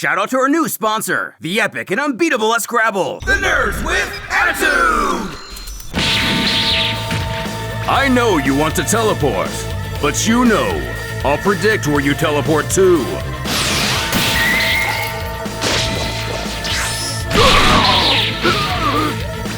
shout out to our new sponsor, the epic and unbeatable Scrabble, the Nerds with Attitude! I know you want to teleport, but you know, I'll predict where you teleport to.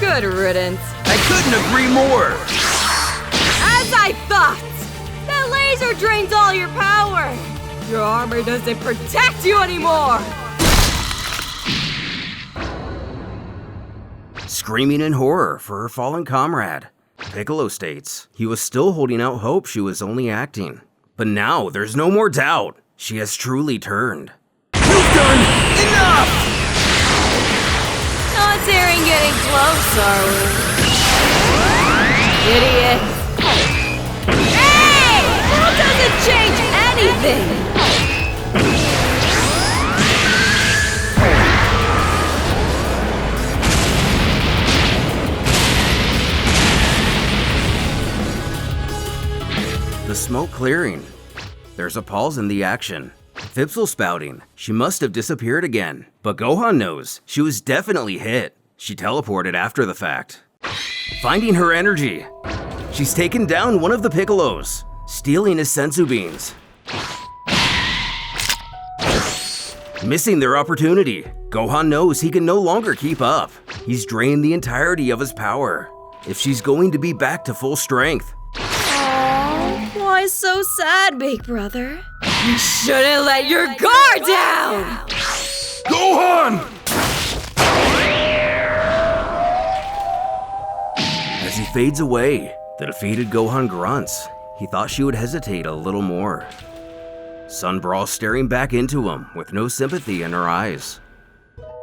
Good riddance. I couldn't agree more. As I thought! That laser drains all your power! Your armor doesn't protect you anymore! Screaming in horror for her fallen comrade, Piccolo states he was still holding out hope she was only acting. But now there's no more doubt. She has truly turned. You've done enough! Not daring getting close, are we? Idiot! Hey! That doesn't change anything! The smoke clearing. There's a pause in the action. Phipsil spouting. She must have disappeared again. But Gohan knows she was definitely hit. She teleported after the fact. Finding her energy. She's taken down one of the Piccolos, stealing his senzu beans. Missing their opportunity. Gohan knows he can no longer keep up. He's drained the entirety of his power. If she's going to be back to full strength. Why so sad, big brother? You shouldn't let your guard down! Gohan! As he fades away, the defeated Gohan grunts. He thought she would hesitate a little more. Sunbrawl staring back into him with no sympathy in her eyes.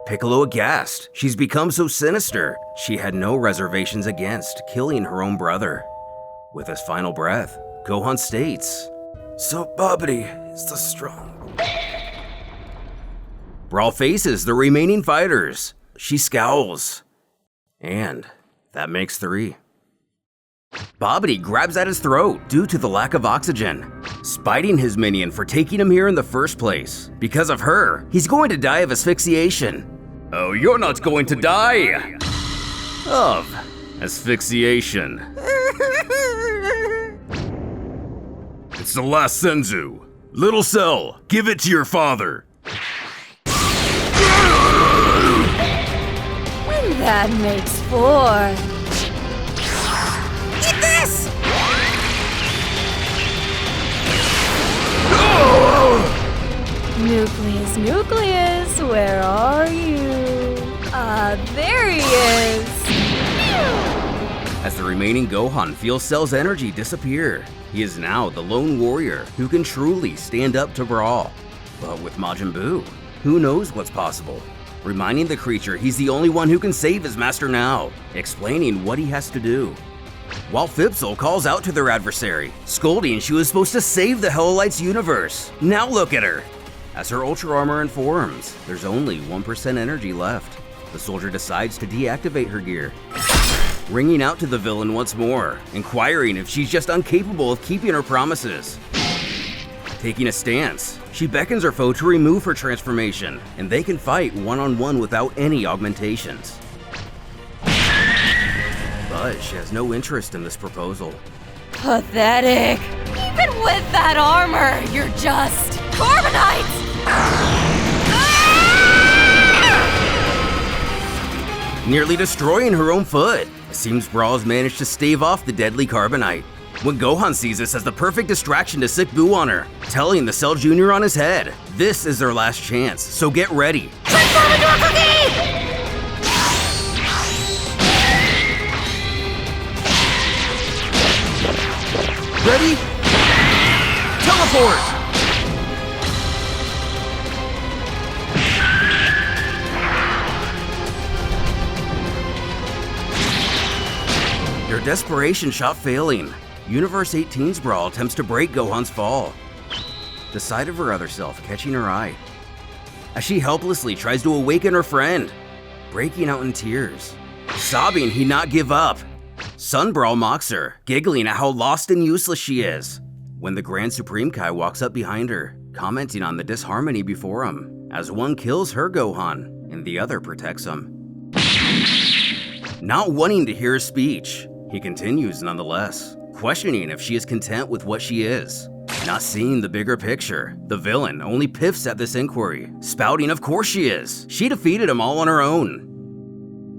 Piccolo aghast. She's become so sinister, she had no reservations against killing her own brother. With his final breath, Gohan states, "So Babidi is the strong." Brawl faces the remaining fighters. She scowls. And that makes 3. Babidi grabs at his throat due to the lack of oxygen, spiting his minion for taking him here in the first place. Because of her, he's going to die of asphyxiation. Oh, you're not going to die of asphyxiation. It's the last senzu. Little Cell, give it to your father. And that makes 4. Eat this! Nucleus, where are you? There he is! As the remaining Gohan feels Cell's energy disappear, he is now the lone warrior who can truly stand up to Brawl. But with MajinBlue, who knows what's possible? Reminding the creature he's the only one who can save his master now, explaining what he has to do. While Phipsil calls out to their adversary, scolding she was supposed to save the Hellites universe. Now look at her! As her Ultra Armor informs, there's only 1% energy left. The soldier decides to deactivate her gear, ringing out to the villain once more, inquiring if she's just incapable of keeping her promises. Taking a stance, she beckons her foe to remove her transformation, and they can fight one-on-one without any augmentations. But she has no interest in this proposal. Pathetic! Even with that armor, you're just carbonite! Nearly destroying her own foot. It seems Brawl has managed to stave off the deadly carbonite. When Gohan sees this as the perfect distraction to sick Boo on her, telling the Cell Jr. on his head, this is their last chance, so get ready. Transform into a cookie! Ready? Teleport! Their desperation shot failing. Universe 18's Brawl attempts to break Gohan's fall. The sight of her other self catching her eye, as she helplessly tries to awaken her friend, breaking out in tears. Sobbing he'd not give up. Sunbrawl mocks her, giggling at how lost and useless she is. When the Grand Supreme Kai walks up behind her, commenting on the disharmony before him, as one kills her Gohan and the other protects him. Not wanting to hear his speech, he continues nonetheless, questioning if she is content with what she is. Not seeing the bigger picture, the villain only piffs at this inquiry, spouting of course she is. She defeated him all on her own.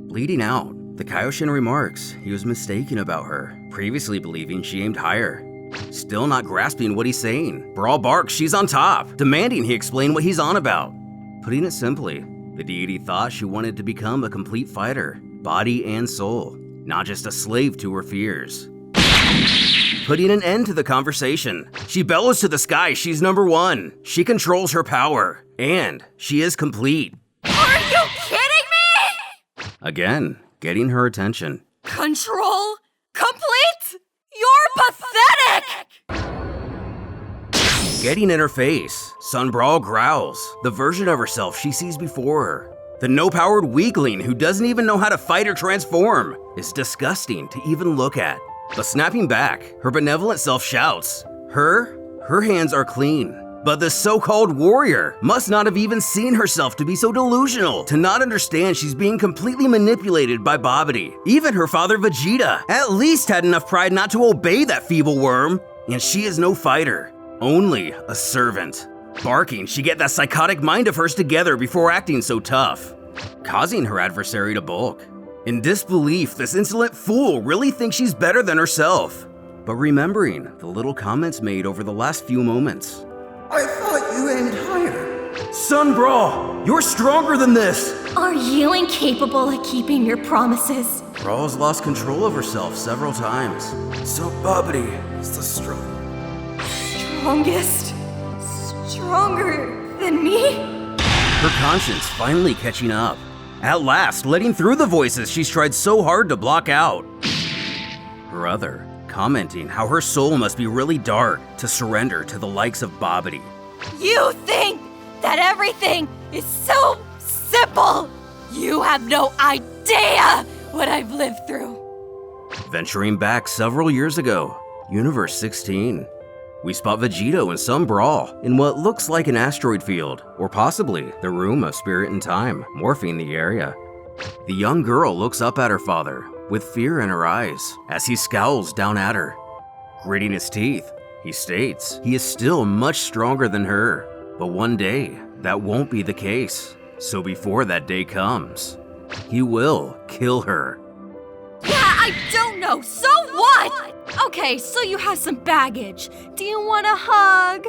Bleeding out, the Kaioshin remarks he was mistaken about her, previously believing she aimed higher. Still not grasping what he's saying, Brawl barks she's on top, demanding he explain what he's on about. Putting it simply, the deity thought she wanted to become a complete fighter, body and soul, not just a slave to her fears. Putting an end to the conversation, she bellows to the sky she's number one. She controls her power, and she is complete. Are you kidding me? Again, getting her attention. Control? Complete? You're pathetic! Getting in her face, Sun Brawl growls, the version of herself she sees before her. The no-powered weakling who doesn't even know how to fight or transform is disgusting to even look at. But snapping back, her benevolent self shouts, her hands are clean. But the so-called warrior must not have even seen herself to be so delusional to not understand she's being completely manipulated by Babidi. Even her father Vegeta at least had enough pride not to obey that feeble worm. And she is no fighter, only a servant. Barking, she get that psychotic mind of hers together before acting so tough, causing her adversary to balk. In disbelief, this insolent fool really thinks she's better than herself. But remembering the little comments made over the last few moments. I thought you aimed higher. Sun Brawl, you're stronger than this! Are you incapable of keeping your promises? Brawl's lost control of herself several times. So Babidi is the strong. Strongest? Stronger than me? Her conscience finally catching up. At last, letting through the voices she's tried so hard to block out. Her other, commenting how her soul must be really dark to surrender to the likes of Babidi. You think that everything is so simple? You have no idea what I've lived through. Venturing back several years ago, Universe 16. We spot Vegito and Sun Brawl in what looks like an asteroid field, or possibly the room of spirit and time, morphing the area. The young girl looks up at her father with fear in her eyes as he scowls down at her. Gritting his teeth, he states he is still much stronger than her, but one day that won't be the case. So before that day comes, he will kill her. Yeah, I don't know, so what? Okay, so you have some baggage. Do you want a hug?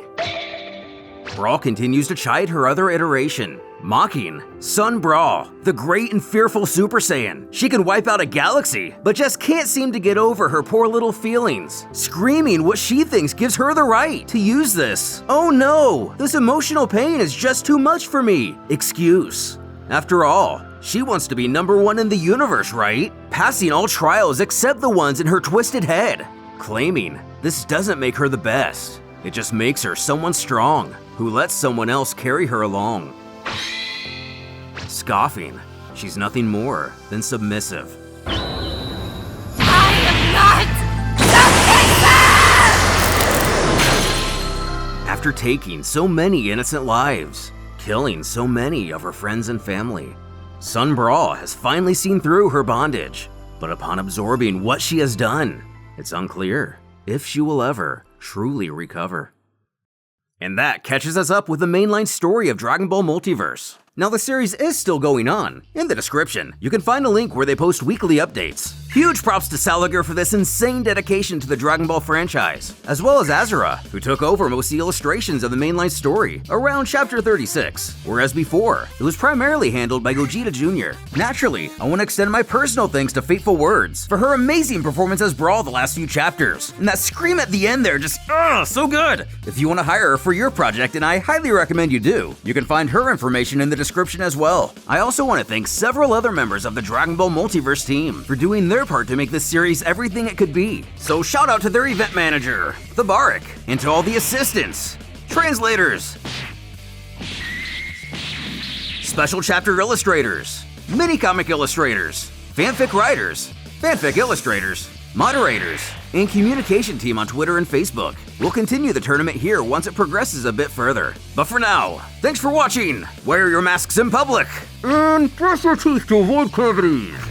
Brawl continues to chide her other iteration, mocking Sun Brawl, the great and fearful Super Saiyan. She can wipe out a galaxy, but just can't seem to get over her poor little feelings, screaming what she thinks gives her the right to use this. Oh no, this emotional pain is just too much for me. Excuse. After all, she wants to be number one in the universe, right? Passing all trials except the ones in her twisted head. Claiming this doesn't make her the best. It just makes her someone strong who lets someone else carry her along. Scoffing, she's nothing more than submissive. I am not submissive! After taking so many innocent lives, killing so many of her friends and family, Sun Brawl has finally seen through her bondage, but upon absorbing what she has done, it's unclear if she will ever truly recover. And that catches us up with the mainline story of Dragon Ball Multiverse. Now the series is still going on. In the description, you can find a link where they post weekly updates. Huge props to Salagir for this insane dedication to the Dragon Ball franchise, as well as Asura, who took over most of the illustrations of the mainline story around chapter 36, whereas before, it was primarily handled by Gogeta Jr. Naturally, I want to extend my personal thanks to Fateful Words for her amazing performance as Brawl the last few chapters, and that scream at the end there just, so good! If you want to hire her for your project, and I highly recommend you do, you can find her information in the description as well. I also want to thank several other members of the Dragon Ball Multiverse team for doing their part to make this series everything it could be. So shout out to their event manager, the Barik, and to all the assistants, translators, special chapter illustrators, mini comic illustrators, fanfic writers, fanfic illustrators, moderators, and communication team on Twitter and Facebook. We'll continue the tournament here once it progresses a bit further. But for now, thanks for watching! Wear your masks in public! And brush your teeth to avoid cavities!